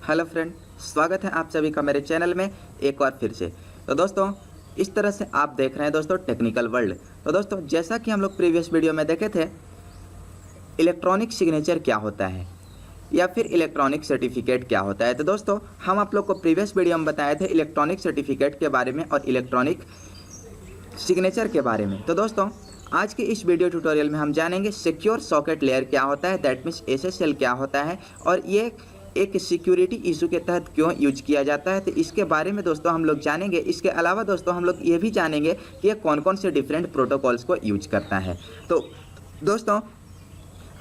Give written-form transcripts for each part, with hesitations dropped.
Hello friend, स्वागत है आप सभी का मेरे चैनल में एक बार फिर से। तो दोस्तों, इस तरह से आप देख रहे हैं दोस्तों टेक्निकल वर्ल्ड। तो दोस्तों, जैसा कि हम लोग प्रीवियस वीडियो में देखे थे, इलेक्ट्रॉनिक सिग्नेचर क्या होता है या फिर इलेक्ट्रॉनिक सर्टिफिकेट क्या होता है। तो दोस्तों, हम आप लोग को प्रीवियस वीडियो में बताए थे इलेक्ट्रॉनिक सर्टिफिकेट के बारे में और इलेक्ट्रॉनिक सिग्नेचर के बारे में। तो दोस्तों, आज के इस वीडियो ट्यूटोरियल में हम जानेंगे सिक्योर सॉकेट लेयर क्या होता है, दैट मीन्स एसएसएल क्या होता है और ये एक सिक्योरिटी इशू के तहत क्यों यूज किया जाता है। तो इसके बारे में दोस्तों हम लोग जानेंगे। इसके अलावा दोस्तों हम लोग ये भी जानेंगे कि ये कौन कौन से डिफरेंट प्रोटोकॉल्स को यूज करता है। तो दोस्तों,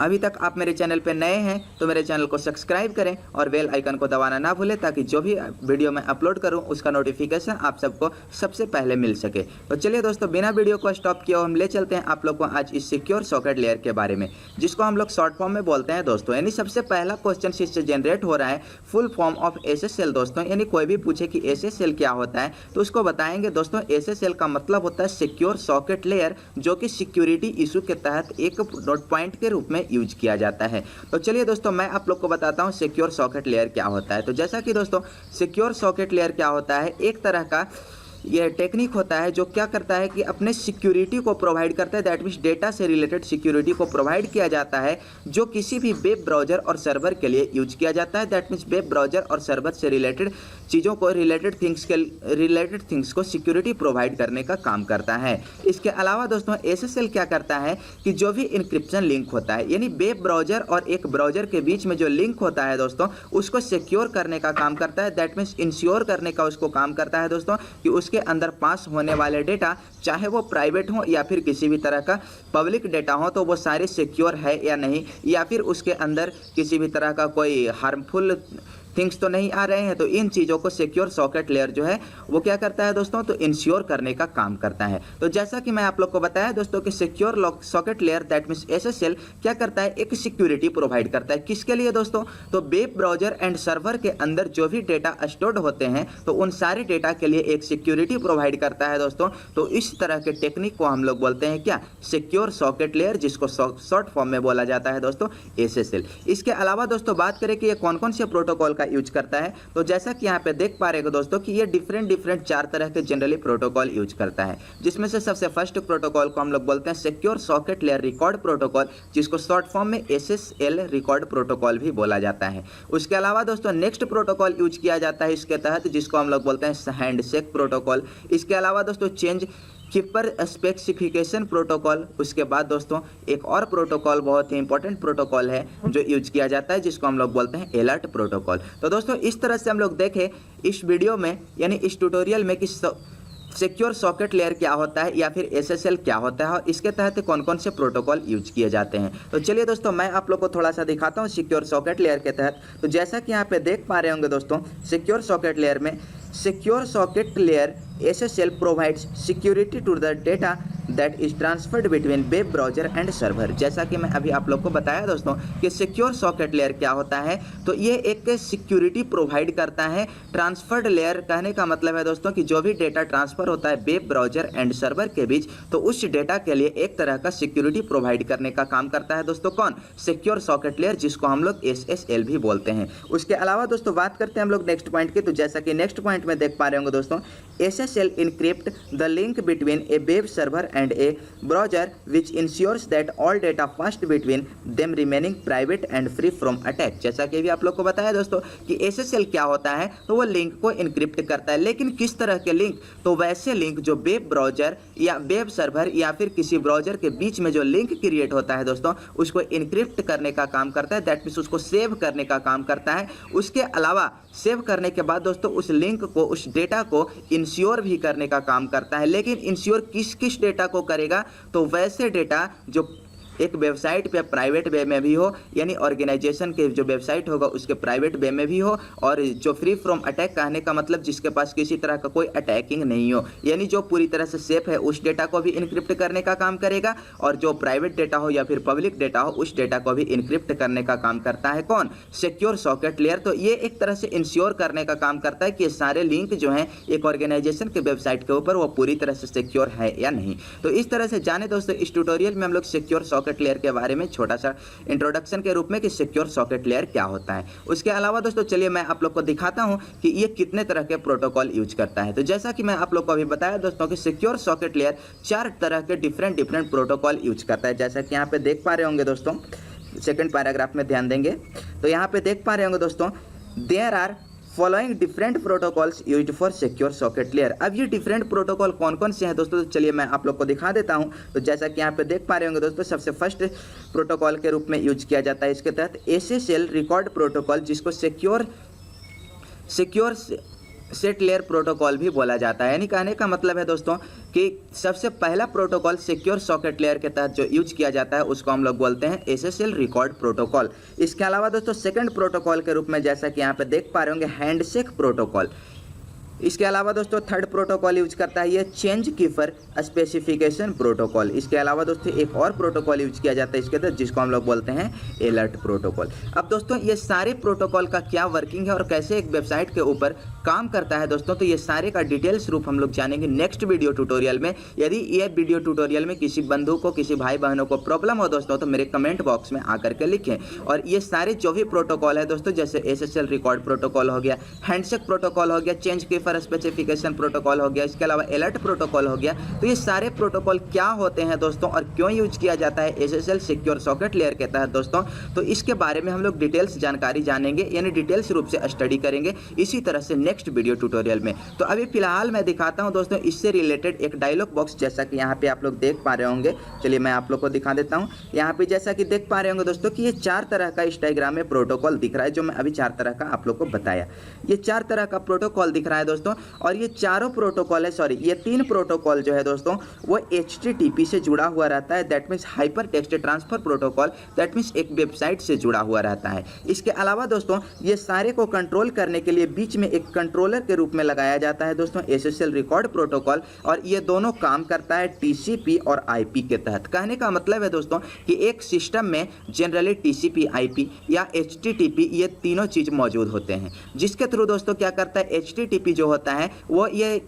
अभी तक आप मेरे चैनल पर नए हैं तो मेरे चैनल को सब्सक्राइब करें और बेल आइकन को दबाना ना भूलें, ताकि जो भी वीडियो मैं अपलोड करूं उसका नोटिफिकेशन आप सबको सबसे पहले मिल सके। तो चलिए दोस्तों, बिना वीडियो को स्टॉप किए हम ले चलते हैं आप लोग को आज इस सिक्योर सॉकेट लेयर के बारे में, जिसको हम लोग शॉर्ट फॉर्म में बोलते हैं दोस्तों। यानी सबसे पहला क्वेश्चन इससे जनरेट हो रहा है फुल फॉर्म ऑफ एसएसएल दोस्तों। यानी कोई भी पूछे कि एसएसएल क्या होता है तो उसको बताएंगे दोस्तों, एसएसएल का मतलब होता है सिक्योर सॉकेट लेयर, जो कि सिक्योरिटी इशू के तहत एक नोट पॉइंट के रूप में यूज किया जाता है। तो चलिए दोस्तों, मैं आप लोग को बताता हूं सिक्योर सॉकेट लेयर क्या होता है। तो जैसा कि दोस्तों, सिक्योर सॉकेट लेयर क्या होता है, एक तरह का ये टेक्निक होता है जो क्या करता है कि अपने सिक्योरिटी को प्रोवाइड करता है, दैट मीन्स डेटा से रिलेटेड सिक्योरिटी को प्रोवाइड किया जाता है, जो किसी भी वेब ब्राउजर और सर्वर के लिए यूज किया जाता है। दैट मीन्स वेब ब्राउजर और सर्वर से रिलेटेड चीज़ों को रिलेटेड थिंग्स को सिक्योरिटी प्रोवाइड करने का काम करता है। इसके अलावा दोस्तों, एसएसएल क्या करता है कि जो भी इंक्रिप्शन लिंक होता है, यानी वेब ब्राउजर और एक ब्राउजर के बीच में जो लिंक होता है दोस्तों, उसको सिक्योर करने का काम करता है। दैट मीन्स इंश्योर करने का उसको काम करता है दोस्तों कि उसके अंदर पास होने वाले डेटा, चाहे वो प्राइवेट हो या फिर किसी भी तरह का पब्लिक डेटा हो, तो वो सारे सिक्योर है या नहीं, या फिर उसके अंदर किसी भी तरह का कोई हार्मफुल थिंग्स तो नहीं आ रहे हैं। तो इन चीज़ों को सिक्योर सॉकेट लेयर जो है वो क्या करता है दोस्तों, तो इंश्योर करने का काम करता है। तो जैसा कि मैं आप लोग को बताया दोस्तों कि secure socket layer that means SSL क्या करता है, एक सिक्योरिटी प्रोवाइड करता है। किसके लिए दोस्तों, तो वेब ब्राउजर एंड सर्वर के अंदर जो भी डेटा स्टोर्ड होते हैं तो उन सारे डेटा के लिए एक सिक्योरिटी प्रोवाइड करता है दोस्तों। तो इस तरह के टेक्निक को हम लोग बोलते हैं क्या, सिक्योर सॉकेट लेयर, जिसको शॉर्ट फॉर्म में बोला जाता है दोस्तों एसएसएल। इसके अलावा दोस्तों बात करें कि ये कौन कौन से प्रोटोकॉल यूज करता है, तो जैसा कि यहाँ पे देख पा रहे हो दोस्तों कि ये डिफरेंट चार तरह के जनरली प्रोटोकॉल यूज करता है, जिसमें से सबसे फर्स्ट प्रोटोकॉल को हम लोग बोलते हैं secure socket layer record protocol, जिसको शॉर्ट फॉर्म में एसएसएल रिकॉर्ड प्रोटोकॉल भी बोला जाता है। उसके अलावा दोस्तों नेक्स्ट प्रोटोकॉल यूज किया जाता है इसके तहत, जिसको हम लोग बोलते हैं हैंडशेक प्रोटोकॉल। इसके अलावा दोस्तों चेंज कीपर स्पेसिफिकेशन प्रोटोकॉल। उसके बाद दोस्तों एक और प्रोटोकॉल बहुत ही इंपॉर्टेंट प्रोटोकॉल है जो यूज किया जाता है, जिसको हम लोग बोलते हैं अलर्ट प्रोटोकॉल। तो दोस्तों इस तरह से हम लोग देखें इस वीडियो में, यानी इस ट्यूटोरियल में, कि सिक्योर सॉकेट लेयर क्या होता है या फिर एसएसएल क्या होता है और इसके तहत कौन कौन से प्रोटोकॉल यूज किए जाते हैं। तो चलिए दोस्तों, मैं आप लोग को थोड़ा सा दिखाता हूँ सिक्योर सॉकेट लेयर के तहत। तो जैसा कि यहाँ पे देख पा रहे होंगे दोस्तों, सिक्योर सॉकेट लेयर में secure socket layer SSL provides security to the data that is transferred between web browser and server। जैसा कि मैं अभी आप लोग को बताया दोस्तों कि सिक्योर सॉकेट लेयर क्या होता है, तो ये एक सिक्योरिटी प्रोवाइड करता है। ट्रांसफर्ड लेयर कहने का मतलब है दोस्तों कि जो भी डेटा ट्रांसफर होता है वेब ब्राउजर एंड सर्वर के बीच, तो उस डेटा के लिए एक तरह का सिक्योरिटी प्रोवाइड करने का काम करता है दोस्तों। कौन, सिक्योर सॉकेट लेयर, जिसको हम लोग SSL भी बोलते हैं। उसके अलावा दोस्तों बात करते हैं हम लोग नेक्स्ट पॉइंट की। तो जैसा कि नेक्स्ट पॉइंट में देख पा रहे होंगे दोस्तों, SSL encrypt the link between a web server and a browser, which ensures that all data passed between them remaining private and free from attack। जैसा कि भी आप लोग को बताया दोस्तों कि SSL क्या होता है, तो वो लिंक को इनक्रिप्ट करता है। लेकिन किस तरह के लिंक, तो वैसे लिंक जो वेब ब्राउजर या वेब सर्वर या फिर किसी ब्राउजर के बीच में जो लिंक क्रिएट होता है दोस्तों, उसको इनक्रिप्ट करने का काम करता है। दैट मीन्स उसको सेव करने का काम करता है। उसके अलावा सेव करने के बाद दोस्तों उस लिंक को, उस डेटा को इंश्योर भी करने का काम करता है। लेकिन इंश्योर किस किस डेटा को करेगा, तो वैसे डेटा जो एक वेबसाइट पे प्राइवेट वे में भी हो, यानी ऑर्गेनाइजेशन के जो वेबसाइट होगा उसके प्राइवेट वे में भी हो, और जो फ्री फ्रॉम अटैक कहने का मतलब जिसके पास किसी तरह का कोई अटैकिंग नहीं हो, यानी जो पूरी तरह से सेफ है, उस डेटा को भी इनक्रिप्ट करने का काम करेगा। और जो प्राइवेट डेटा हो या फिर पब्लिक डेटा हो, उस डेटा को भी इनक्रिप्ट करने का काम करता है कौन, सिक्योर सॉकेट लेयर। तो ये एक तरह से इंश्योर करने का काम करता है कि सारे लिंक जो हैं एक ऑर्गेनाइजेशन के वेबसाइट के ऊपर वो पूरी तरह से सिक्योर है या नहीं। तो इस तरह से जाने दोस्तों इस ट्यूटोरियल में हम लोग सिक्योर सॉकेट लेयर के बारे में छोटा सा इंट्रोडक्शन के रूप में कि सिक्योर सॉकेट लेयर क्या होता है। उसके अलावा दोस्तों चलिए मैं आप लोग को दिखाता हूं कि ये कितने तरह के प्रोटोकॉल यूज करता है। तो जैसा कि मैं आप लोग को अभी बताया दोस्तों कि सिक्योर सॉकेट लेयर 4 तरह के डिफरेंट प्रोटोकॉल यूज करता है। जैसा कि यहाँ पे देख पा रहे होंगे दोस्तों, सेकंड पैराग्राफ में ध्यान देंगे तो यहाँ पे देख पा रहे होंगे दोस्तों, there are following different protocols used for secure socket layer. अब ये डिफरेंट प्रोटोकॉल कौन कौन से हैं दोस्तों, तो चलिए मैं आप लोग को दिखा देता हूं। तो जैसा कि यहाँ पे देख पा रहे होंगे दोस्तों, सबसे फर्स्ट प्रोटोकॉल के रूप में यूज किया जाता है इसके तहत SSL रिकॉर्ड प्रोटोकॉल, जिसको सिक्योर सेट लेयर प्रोटोकॉल भी बोला जाता है। यानी कहने का मतलब है दोस्तों कि सबसे पहला प्रोटोकॉल सिक्योर सॉकेट लेयर के तहत जो यूज किया जाता है उसको हम लोग बोलते हैं SSL रिकॉर्ड प्रोटोकॉल। इसके अलावा दोस्तों सेकंड प्रोटोकॉल के रूप में जैसा कि यहाँ पे देख पा रहे होंगे हैंडशेक प्रोटोकॉल। इसके अलावा दोस्तों थर्ड प्रोटोकॉल यूज करता है ये चेंज कीपर स्पेसिफिकेशन प्रोटोकॉल। इसके अलावा दोस्तों एक और प्रोटोकॉल यूज किया जाता है इसके अंदर, जिसको हम लोग बोलते हैं अलर्ट प्रोटोकॉल। अब दोस्तों ये सारे प्रोटोकॉल का क्या वर्किंग है और कैसे एक वेबसाइट के ऊपर काम करता है दोस्तों, तो ये सारे का डिटेल्स रूप हम लोग जानेंगे नेक्स्ट वीडियो ट्यूटोरियल में। यदि ये वीडियो ट्यूटोरियल में किसी बंधु को, किसी भाई बहनों को प्रॉब्लम हो दोस्तों, तो मेरे कमेंट बॉक्स में आकर के लिखें। और ये सारे जो भी प्रोटोकॉल है दोस्तों, जैसे SSL रिकॉर्ड प्रोटोकॉल हो गया, हैंडशेक प्रोटोकॉल हो गया, चेंज कीपर स्पेसिफिकेशन प्रोटोकॉल हो गया, इसके अलावा अलर्ट प्रोटोकॉल हो गया, तो ये सारे प्रोटोकॉल क्या होते हैं दोस्तों और क्यों यूज किया जाता है SSL सिक्योर सॉकेट लेयर के तहत दोस्तों, तो इसके बारे में हम लोग डिटेल्स जानकारी जानेंगे, यानी डिटेल्स रूप से स्टडी करेंगे इसी तरह से नेक्स्ट वीडियो ट्यूटोरियल में। तो अभी फिलहाल मैं दिखाता हूं दोस्तों इससे रिलेटेड एक डायलॉग बॉक्स, जैसा कि यहाँ पे आप लोग देख पा रहे होंगे। चलिए मैं आप लोग को दिखा देता हूँ। यहाँ पे जैसा कि देख पा रहे होंगे दोस्तों कि ये 4 तरह का इस डायग्राम में प्रोटोकॉल दिख रहा है, जो मैं अभी 4 तरह का आप लोग को बताया। ये 4 तरह का प्रोटोकॉल दिख रहा है दोस्तों, और ये चारों प्रोटोकॉल है, सॉरी ये 3 प्रोटोकॉल जो है दोस्तों वो HTTP से जुड़ा हुआ रहता है, that means hyper text transfer protocol, that means एक वेबसाइट से जुड़ा हुआ रहता है। इसके अलावा दोस्तों ये सारे को कंट्रोल करने के लिए बीच में एक कंट्रोलर के रूप में लगाया जाता है दोस्तों SSL रिकॉर्ड प्रोटोकॉल, और ये दोनों काम करता है TCP और IP के तहत। कहने का मतलब है दोस्तों कि एक सिस्टम में जनरली TCP, IP या HTTP ये तीनों चीज मौजूद होते हैं, जिसके थ्रू दोस्तों क्या करता है HTTP जो होता है वो ये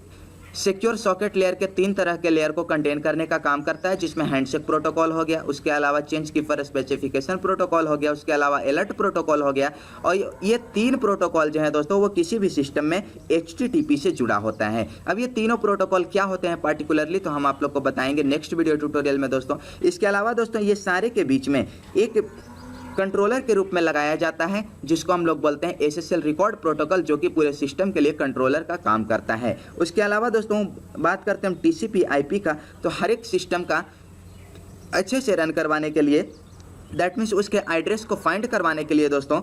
सिक्योर सॉकेट लेयर के 3 तरह के लेयर को कंटेन करने का काम करता है, जिसमें हैंडशेक प्रोटोकॉल हो गया, उसके अलावा चेंज कीपर स्पेसिफिकेशन प्रोटोकॉल हो गया, उसके अलावा अलर्ट प्रोटोकॉल हो गया। और ये 3 प्रोटोकॉल जो है दोस्तों वो किसी भी सिस्टम में HTTP से जुड़ा होता है। अब ये तीनों प्रोटोकॉल क्या होते हैं पर्टिकुलरली, तो हम आप लोग को बताएंगे नेक्स्ट वीडियो ट्यूटोरियल में दोस्तों। इसके अलावा दोस्तों ये सारे के बीच में एक कंट्रोलर के रूप में लगाया जाता है, जिसको हम लोग बोलते हैं SSL रिकॉर्ड प्रोटोकॉल, जो कि पूरे सिस्टम के लिए कंट्रोलर का काम करता है। उसके अलावा दोस्तों बात करते हैं हम TCP IP का, तो हर एक सिस्टम का अच्छे से रन करवाने के लिए, दैट मीन्स उसके एड्रेस को फाइंड करवाने के लिए दोस्तों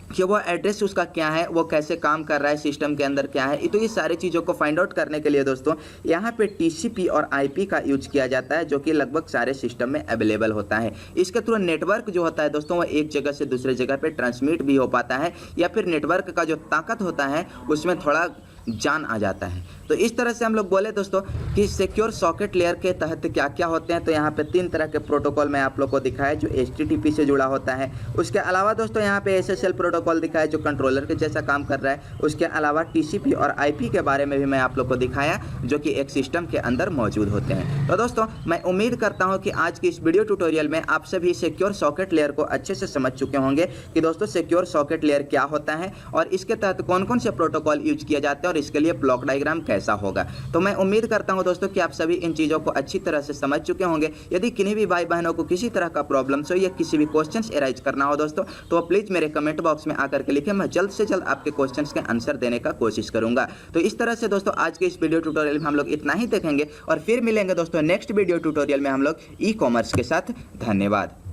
कि वो एड्रेस उसका क्या है, वो कैसे काम कर रहा है, सिस्टम के अंदर क्या है, तो ये सारी चीज़ों को फाइंड आउट करने के लिए दोस्तों यहाँ पे TCP और IP का यूज किया जाता है, जो कि लगभग सारे सिस्टम में अवेलेबल होता है। इसके थ्रू नेटवर्क जो होता है दोस्तों वो एक जगह से दूसरे जगह पे ट्रांसमिट भी हो पाता है, या फिर नेटवर्क का जो ताकत होता है उसमें थोड़ा जान आ जाता है। तो इस तरह से हम लोग बोले दोस्तों कि सिक्योर सॉकेट लेयर के तहत क्या क्या होते हैं, तो यहाँ पे 3 तरह के प्रोटोकॉल मैं आप लोग को दिखाया जो HTTP से जुड़ा होता है। उसके अलावा दोस्तों यहाँ पे SSL प्रोटोकॉल दिखाया जो कंट्रोलर के जैसा काम कर रहा है। उसके अलावा TCP और IP के बारे में भी मैं आप लोग को दिखाया, जो कि एक सिस्टम के अंदर मौजूद होते हैं। तो दोस्तों मैं उम्मीद करता हूँ कि आज की इस वीडियो ट्यूटोरियल में आप सभी सिक्योर सॉकेट लेयर को अच्छे से समझ चुके होंगे कि दोस्तों सिक्योर सॉकेट लेयर क्या होता है और इसके तहत कौन कौन से प्रोटोकॉल यूज किए जाते हैं और इसके लिए ब्लॉक डायग्राम कैसा होगा। तो मैं उम्मीद करता हूं दोस्तों कि आप सभी इन चीज़ों को अच्छी तरह से समझ चुके होंगे। यदि किन्हीं भी भाई बहनों को किसी तरह का प्रॉब्लम्स हो या किसी भी क्वेश्चंस एराइज करना हो दोस्तों, तो प्लीज़ मेरे कमेंट बॉक्स में आकर के लिखें, मैं जल्द से जल्द आपके क्वेश्चंस के आंसर देने का कोशिश करूंगा। तो इस तरह से दोस्तों आज के इस वीडियो ट्यूटोरियल में हम लोग इतना ही देखेंगे और फिर मिलेंगे दोस्तों नेक्स्ट वीडियो ट्यूटोरियल में हम लोग ई-कॉमर्स के साथ। धन्यवाद।